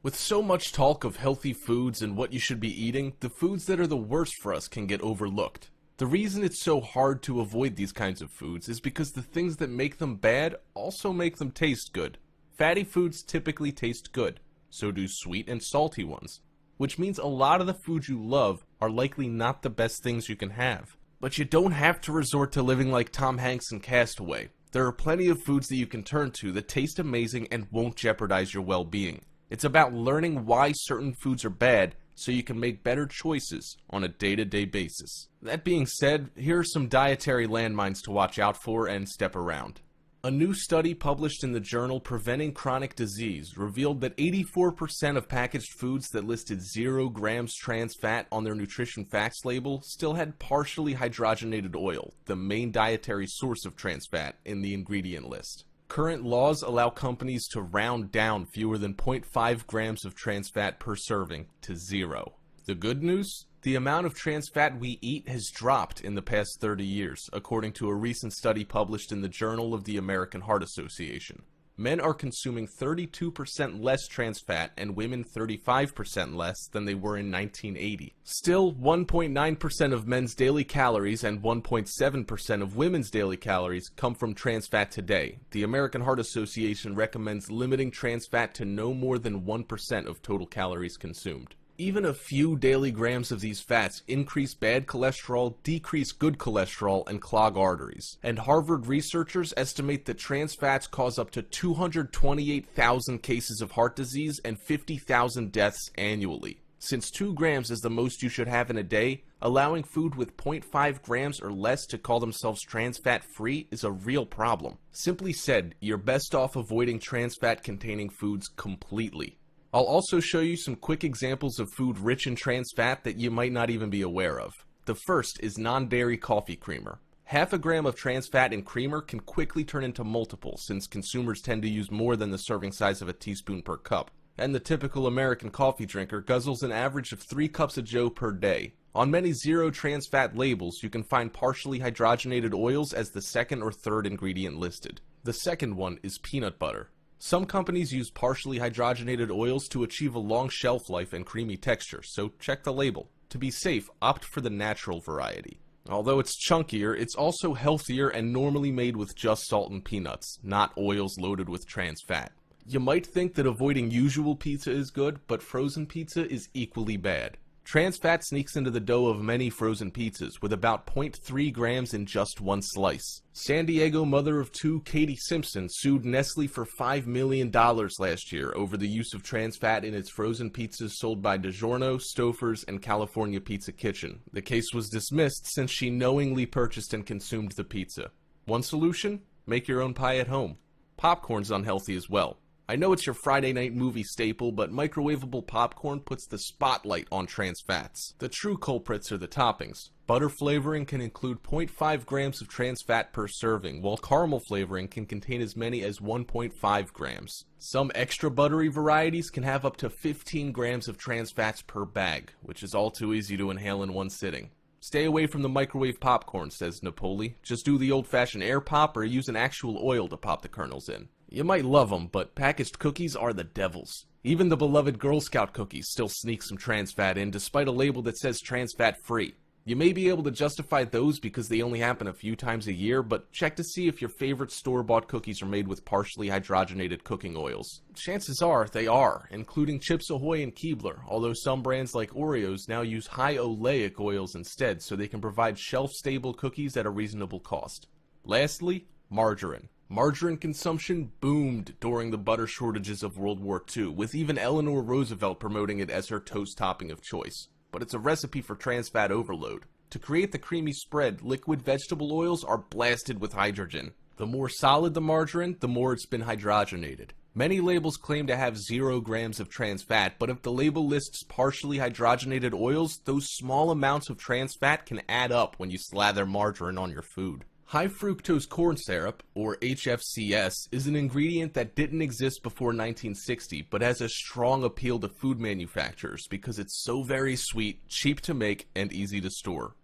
With so much talk of healthy foods and what you should be eating, the foods that are the worst for us can get overlooked. The reason it's so hard to avoid these kinds of foods is because the things that make them bad also make them taste good. Fatty foods typically taste good, so do sweet and salty ones, which means a lot of the foods you love are likely not the best things you can have. But you don't have to resort to living like Tom Hanks in Castaway. There are plenty of foods that you can turn to that taste amazing and won't jeopardize your well-being. It's about learning why certain foods are bad so you can make better choices on a day-to-day basis. That being said, here are some dietary landmines to watch out for and step around. A new study published in the journal Preventing Chronic Disease revealed that 84% of packaged foods that listed 0 grams trans fat on their nutrition facts label still had partially hydrogenated oil, the main dietary source of trans fat, in the ingredient list. Current laws allow companies to round down fewer than 0.5 grams of trans fat per serving to 0. The good news? The amount of trans fat we eat has dropped in the past 30 years, according to a recent study published in the Journal of the American Heart Association. Men are consuming 32% less trans fat and women 35% less than they were in 1980. Still, 1.9% of men's daily calories and 1.7% of women's daily calories come from trans fat today. The American Heart Association recommends limiting trans fat to no more than 1% of total calories consumed. Even a few daily grams of these fats increase bad cholesterol, decrease good cholesterol, and clog arteries. And Harvard researchers estimate that trans fats cause up to 228,000 cases of heart disease and 50,000 deaths annually. Since 2 grams is the most you should have in a day, allowing food with 0.5 grams or less to call themselves trans fat free is a real problem. Simply said, you're best off avoiding trans fat containing foods completely. I'll also show you some quick examples of food rich in trans fat that you might not even be aware of. The first is non-dairy coffee creamer. Half a gram of trans fat in creamer can quickly turn into multiples since consumers tend to use more than the serving size of a teaspoon per cup. And the typical American coffee drinker guzzles an average of 3 cups of joe per day. On many zero trans fat labels, you can find partially hydrogenated oils as the second or third ingredient listed. The second one is peanut butter. Some companies use partially hydrogenated oils to achieve a long shelf life and creamy texture, so check the label. To be safe, opt for the natural variety. Although it's chunkier, it's also healthier and normally made with just salt and peanuts, not oils loaded with trans fat. You might think that avoiding usual pizza is good, but frozen pizza is equally bad. Trans fat sneaks into the dough of many frozen pizzas, with about 0.3 grams in just one slice. San Diego mother of two Katie Simpson sued Nestle for $5 million last year over the use of trans fat in its frozen pizzas sold by DiGiorno, Stouffer's, and California Pizza Kitchen. The case was dismissed since she knowingly purchased and consumed the pizza. One solution? Make your own pie at home. Popcorn's unhealthy as well. I know it's your Friday night movie staple, but microwavable popcorn puts the spotlight on trans fats. The true culprits are the toppings. Butter flavoring can include 0.5 grams of trans fat per serving, while caramel flavoring can contain as many as 1.5 grams. Some extra buttery varieties can have up to 15 grams of trans fats per bag, which is all too easy to inhale in one sitting. Stay away from the microwave popcorn, says Napoli. Just do the old-fashioned air pop or use an actual oil to pop the kernels in. You might love them, but packaged cookies are the devil's. Even the beloved Girl Scout cookies still sneak some trans fat in, despite a label that says trans fat free. You may be able to justify those because they only happen a few times a year, but check to see if your favorite store-bought cookies are made with partially hydrogenated cooking oils. Chances are they are, including Chips Ahoy and Keebler, although some brands like Oreos now use high oleic oils instead so they can provide shelf-stable cookies at a reasonable cost. Lastly, margarine. Margarine consumption boomed during the butter shortages of World War II, with even Eleanor Roosevelt promoting it as her toast topping of choice. But it's a recipe for trans fat overload. To create the creamy spread, liquid vegetable oils are blasted with hydrogen. The more solid the margarine, the more it's been hydrogenated. Many labels claim to have 0 grams of trans fat, but if the label lists partially hydrogenated oils, those small amounts of trans fat can add up when you slather margarine on your food. High fructose corn syrup, or HFCS, is an ingredient that didn't exist before 1960, but has a strong appeal to food manufacturers because it's so very sweet, cheap to make, and easy to store.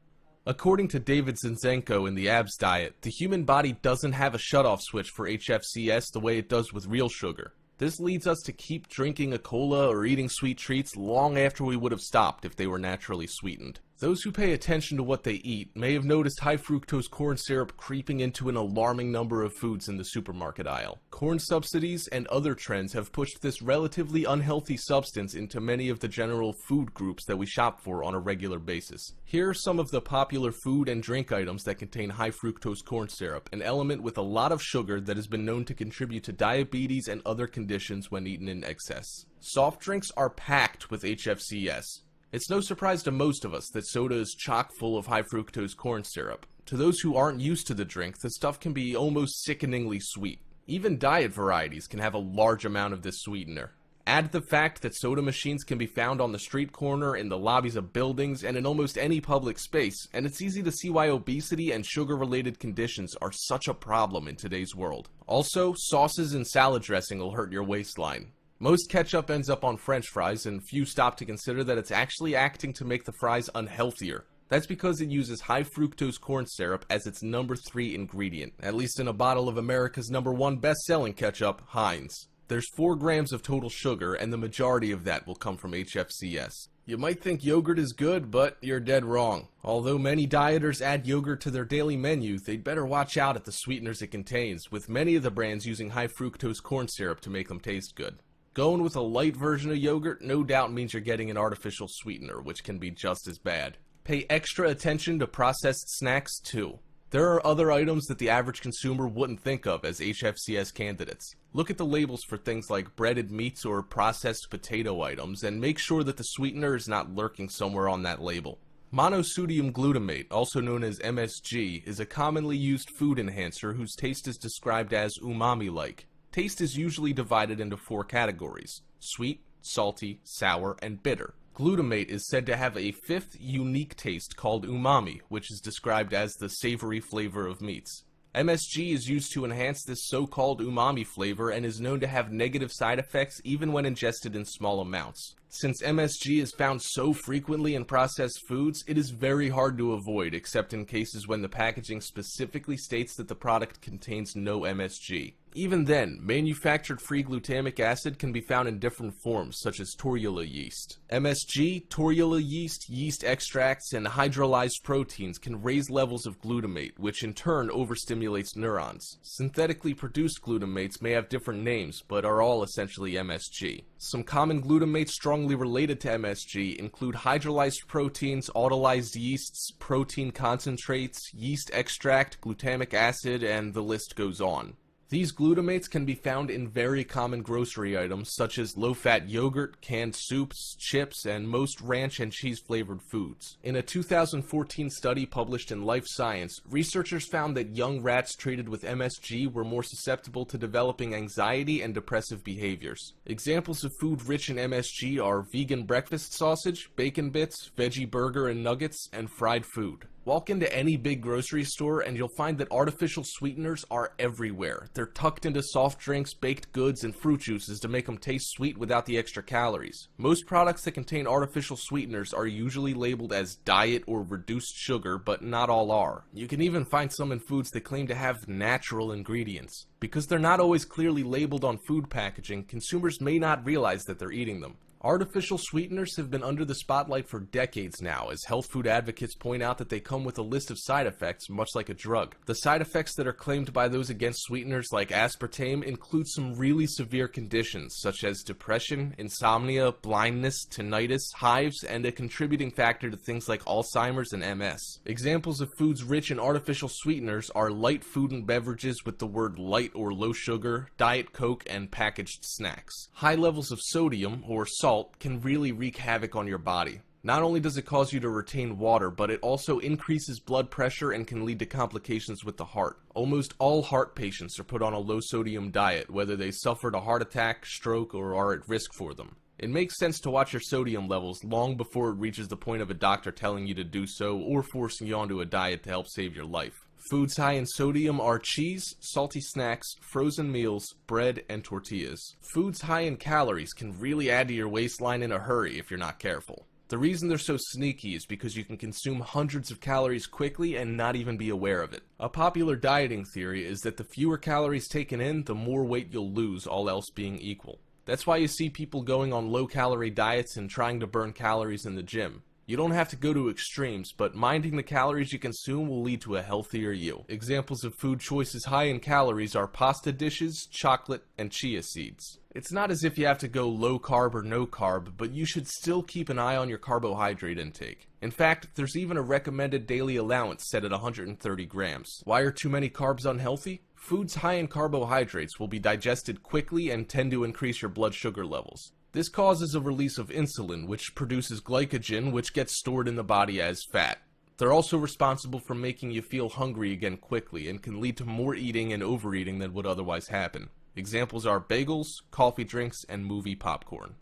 According to David Zinczenko in the ABS diet, the human body doesn't have a shutoff switch for HFCS the way it does with real sugar. This leads us to keep drinking a cola or eating sweet treats long after we would have stopped if they were naturally sweetened. Those who pay attention to what they eat may have noticed high fructose corn syrup creeping into an alarming number of foods in the supermarket aisle. Corn subsidies and other trends have pushed this relatively unhealthy substance into many of the general food groups that we shop for on a regular basis. Here are some of the popular food and drink items that contain high fructose corn syrup, an element with a lot of sugar that has been known to contribute to diabetes and other conditions when eaten in excess. Soft drinks are packed with HFCS. It's no surprise to most of us that soda is chock full of high fructose corn syrup. To those who aren't used to the drink, the stuff can be almost sickeningly sweet. Even diet varieties can have a large amount of this sweetener. Add the fact that soda machines can be found on the street corner, in the lobbies of buildings, and in almost any public space, and it's easy to see why obesity and sugar-related conditions are such a problem in today's world. Also, sauces and salad dressing will hurt your waistline. Most ketchup ends up on French fries, and few stop to consider that it's actually acting to make the fries unhealthier. That's because it uses high fructose corn syrup as its number 3 ingredient, at least in a bottle of America's number 1 best-selling ketchup, Heinz. There's 4 grams of total sugar, and the majority of that will come from HFCS. You might think yogurt is good, but you're dead wrong. Although many dieters add yogurt to their daily menu, they'd better watch out at the sweeteners it contains, with many of the brands using high fructose corn syrup to make them taste good. Going with a light version of yogurt no doubt means you're getting an artificial sweetener, which can be just as bad. Pay extra attention to processed snacks too. There are other items that the average consumer wouldn't think of as HFCS candidates. Look at the labels for things like breaded meats or processed potato items, and make sure that the sweetener is not lurking somewhere on that label. Monosodium glutamate, also known as MSG, is a commonly used food enhancer whose taste is described as umami-like. Taste is usually divided into 4 categories: sweet, salty, sour, and bitter. Glutamate is said to have a fifth unique taste called umami, which is described as the savory flavor of meats. MSG is used to enhance this so-called umami flavor and is known to have negative side effects even when ingested in small amounts. Since MSG is found so frequently in processed foods, it is very hard to avoid, except in cases when the packaging specifically states that the product contains no MSG. Even then, manufactured free glutamic acid can be found in different forms, such as torula yeast. MSG, torula yeast, yeast extracts, and hydrolyzed proteins can raise levels of glutamate, which in turn overstimulates neurons. Synthetically produced glutamates may have different names, but are all essentially MSG. Some common glutamates strongly related to MSG include hydrolyzed proteins, autolyzed yeasts, protein concentrates, yeast extract, glutamic acid, and the list goes on. These glutamates can be found in very common grocery items such as low-fat yogurt, canned soups, chips, and most ranch and cheese-flavored foods. In a 2014 study published in Life Science, researchers found that young rats treated with MSG were more susceptible to developing anxiety and depressive behaviors. Examples of food rich in MSG are vegan breakfast sausage, bacon bits, veggie burger and nuggets, and fried food. Walk into any big grocery store and you'll find that artificial sweeteners are everywhere. They're tucked into soft drinks, baked goods, and fruit juices to make them taste sweet without the extra calories. Most products that contain artificial sweeteners are usually labeled as diet or reduced sugar, but not all are. You can even find some in foods that claim to have natural ingredients. Because they're not always clearly labeled on food packaging, consumers may not realize that they're eating them. Artificial sweeteners have been under the spotlight for decades now, as health food advocates point out that they come with a list of side effects, much like a drug. The side effects that are claimed by those against sweeteners like aspartame include some really severe conditions, such as depression, insomnia, blindness, tinnitus, hives, and a contributing factor to things like Alzheimer's and MS. Examples of foods rich in artificial sweeteners are light food and beverages with the word light or low sugar, Diet Coke, and packaged snacks. High levels of sodium, or salt, can really wreak havoc on your body. Not only does it cause you to retain water, but it also increases blood pressure and can lead to complications with the heart. Almost all heart patients are put on a low-sodium diet, whether they suffered a heart attack, stroke, or are at risk for them. It makes sense to watch your sodium levels long before it reaches the point of a doctor telling you to do so or forcing you onto a diet to help save your life. Foods high in sodium are cheese, salty snacks, frozen meals, bread, and tortillas. Foods high in calories can really add to your waistline in a hurry if you're not careful. The reason they're so sneaky is because you can consume hundreds of calories quickly and not even be aware of it. A popular dieting theory is that the fewer calories taken in, the more weight you'll lose, all else being equal. That's why you see people going on low-calorie diets and trying to burn calories in the gym. You don't have to go to extremes, but minding the calories you consume will lead to a healthier you. Examples of food choices high in calories are pasta dishes, chocolate, and chia seeds. It's not as if you have to go low carb or no carb, but you should still keep an eye on your carbohydrate intake. In fact, there's even a recommended daily allowance set at 130 grams. Why are too many carbs unhealthy? Foods high in carbohydrates will be digested quickly and tend to increase your blood sugar levels. This causes a release of insulin, which produces glycogen, which gets stored in the body as fat. They're also responsible for making you feel hungry again quickly and can lead to more eating and overeating than would otherwise happen. Examples are bagels, coffee drinks, and movie popcorn.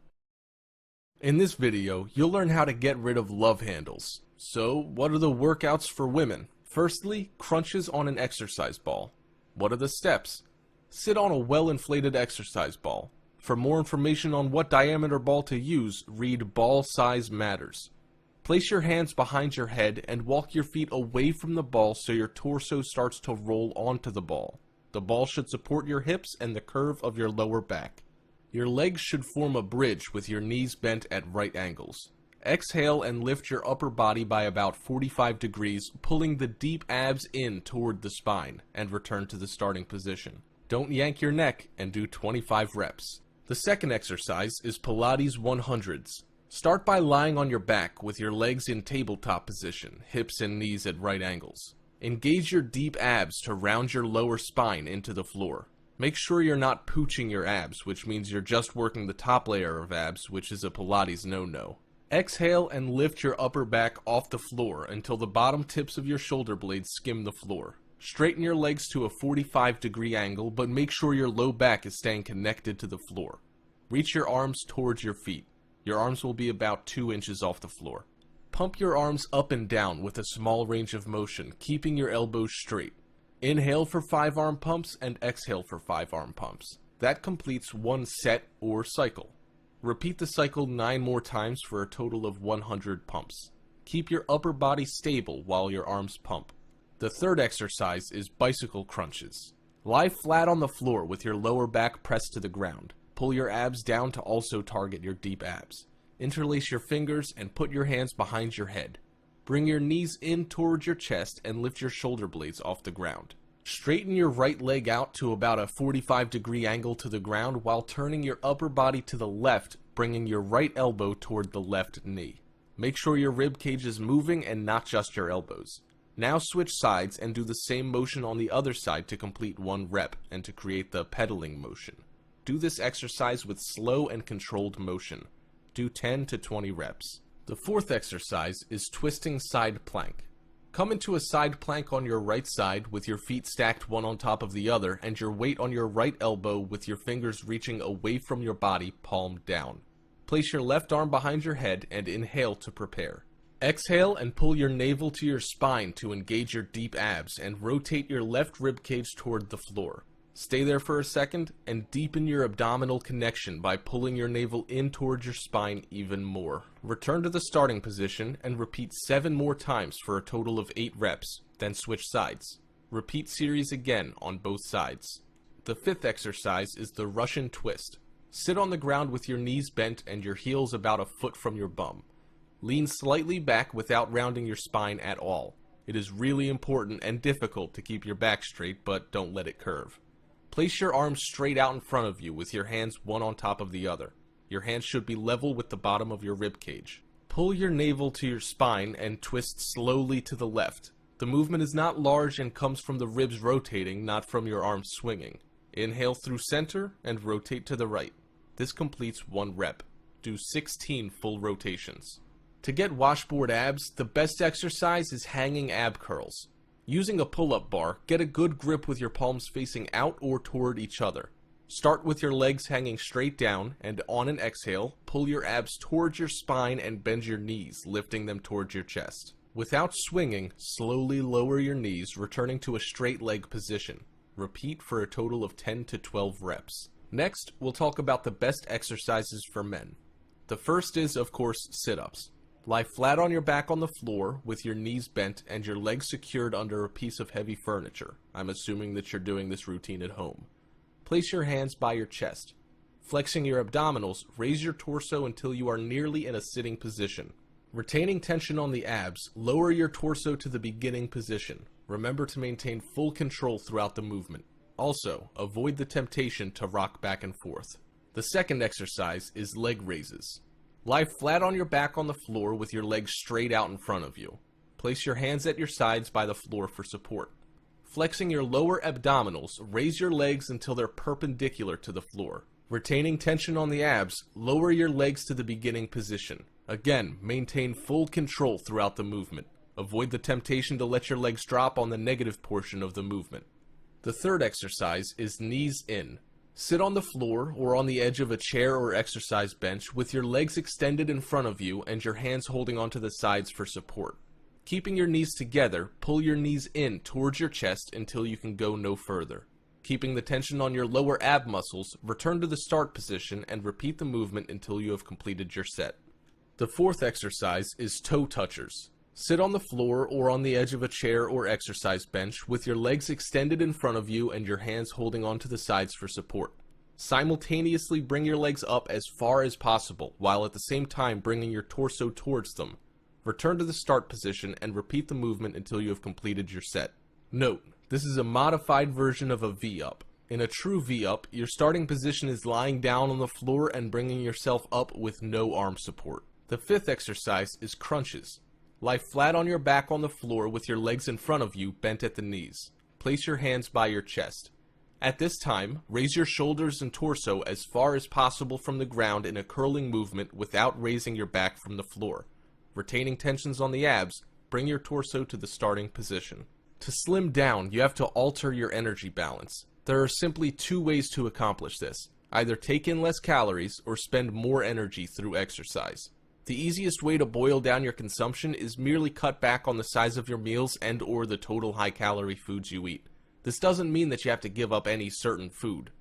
In this video, you'll learn how to get rid of love handles. So, what are the workouts for women? Firstly, crunches on an exercise ball. What are the steps? Sit on a well-inflated exercise ball. For more information on what diameter ball to use, read Ball Size Matters. Place your hands behind your head and walk your feet away from the ball so your torso starts to roll onto the ball. The ball should support your hips and the curve of your lower back. Your legs should form a bridge with your knees bent at right angles. Exhale and lift your upper body by about 45 degrees, pulling the deep abs in toward the spine, and return to the starting position. Don't yank your neck and do 25 reps. The second exercise is Pilates 100s. Start by lying on your back with your legs in tabletop position, hips and knees at right angles. Engage your deep abs to round your lower spine into the floor. Make sure you're not pooching your abs, which means you're just working the top layer of abs, which is a Pilates no-no. Exhale and lift your upper back off the floor until the bottom tips of your shoulder blades skim the floor. Straighten your legs to a 45-degree angle, but make sure your low back is staying connected to the floor. Reach your arms towards your feet. Your arms will be about 2 inches off the floor. Pump your arms up and down with a small range of motion, keeping your elbows straight. Inhale for 5 arm pumps and exhale for 5 arm pumps. That completes one set or cycle. Repeat the cycle 9 more times for a total of 100 pumps. Keep your upper body stable while your arms pump. The third exercise is bicycle crunches. Lie flat on the floor with your lower back pressed to the ground. Pull your abs down to also target your deep abs. Interlace your fingers and put your hands behind your head. Bring your knees in towards your chest and lift your shoulder blades off the ground. Straighten your right leg out to about a 45-degree angle to the ground while turning your upper body to the left, bringing your right elbow toward the left knee. Make sure your rib cage is moving and not just your elbows. Now switch sides and do the same motion on the other side to complete 1 rep and to create the pedaling motion. Do this exercise with slow and controlled motion. Do 10 to 20 reps. The fourth exercise is twisting side plank. Come into a side plank on your right side with your feet stacked one on top of the other and your weight on your right elbow with your fingers reaching away from your body, palm down. Place your left arm behind your head and inhale to prepare. Exhale and pull your navel to your spine to engage your deep abs and rotate your left rib cage toward the floor. Stay there for a second and deepen your abdominal connection by pulling your navel in towards your spine even more. Return to the starting position and repeat 7 more times for a total of 8 reps, then switch sides. Repeat series again on both sides. The fifth exercise is the Russian twist. Sit on the ground with your knees bent and your heels about a foot from your bum. Lean slightly back without rounding your spine at all. It is really important and difficult to keep your back straight, but don't let it curve. Place your arms straight out in front of you with your hands one on top of the other. Your hands should be level with the bottom of your rib cage. Pull your navel to your spine and twist slowly to the left. The movement is not large and comes from the ribs rotating, not from your arms swinging. Inhale through center and rotate to the right. This completes 1 rep. Do 16 full rotations. To get washboard abs, the best exercise is hanging ab curls. Using a pull-up bar, get a good grip with your palms facing out or toward each other. Start with your legs hanging straight down, and on an exhale, pull your abs towards your spine and bend your knees, lifting them towards your chest. Without swinging, slowly lower your knees, returning to a straight leg position. Repeat for a total of 10 to 12 reps. Next, we'll talk about the best exercises for men. The first is, of course, sit-ups. Lie flat on your back on the floor with your knees bent and your legs secured under a piece of heavy furniture. I'm assuming that you're doing this routine at home. Place your hands by your chest. Flexing your abdominals, raise your torso until you are nearly in a sitting position. Retaining tension on the abs, lower your torso to the beginning position. Remember to maintain full control throughout the movement. Also, avoid the temptation to rock back and forth. The second exercise is leg raises. Lie flat on your back on the floor with your legs straight out in front of you. Place your hands at your sides by the floor for support. Flexing your lower abdominals, raise your legs until they're perpendicular to the floor. Retaining tension on the abs, lower your legs to the beginning position. Again, maintain full control throughout the movement. Avoid the temptation to let your legs drop on the negative portion of the movement. The third exercise is knees in. Sit on the floor or on the edge of a chair or exercise bench with your legs extended in front of you and your hands holding onto the sides for support. Keeping your knees together, pull your knees in towards your chest until you can go no further. Keeping the tension on your lower ab muscles, return to the start position and repeat the movement until you have completed your set. The fourth exercise is toe touchers. Sit on the floor or on the edge of a chair or exercise bench with your legs extended in front of you and your hands holding onto the sides for support. Simultaneously bring your legs up as far as possible, while at the same time bringing your torso towards them. Return to the start position and repeat the movement until you have completed your set. Note, this is a modified version of a V-up. In a true V-up, your starting position is lying down on the floor and bringing yourself up with no arm support. The fifth exercise is crunches. Lie flat on your back on the floor with your legs in front of you, bent at the knees. Place your hands by your chest. At this time, raise your shoulders and torso as far as possible from the ground in a curling movement without raising your back from the floor. Retaining tensions on the abs, bring your torso to the starting position. To slim down, you have to alter your energy balance. There are simply 2 ways to accomplish this. Either take in less calories or spend more energy through exercise. The easiest way to boil down your consumption is merely cut back on the size of your meals and or the total high-calorie foods you eat. This doesn't mean that you have to give up any certain food.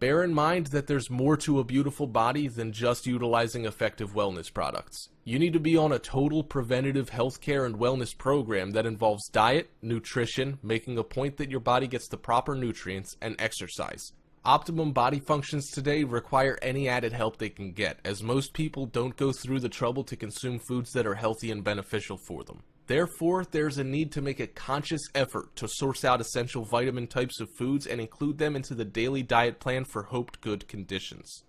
Bear in mind that there's more to a beautiful body than just utilizing effective wellness products. You need to be on a total preventative healthcare and wellness program that involves diet, nutrition, making a point that your body gets the proper nutrients, and exercise. Optimum body functions today require any added help they can get, as most people don't go through the trouble to consume foods that are healthy and beneficial for them. Therefore, there's a need to make a conscious effort to source out essential vitamin types of foods and include them into the daily diet plan for hoped good conditions.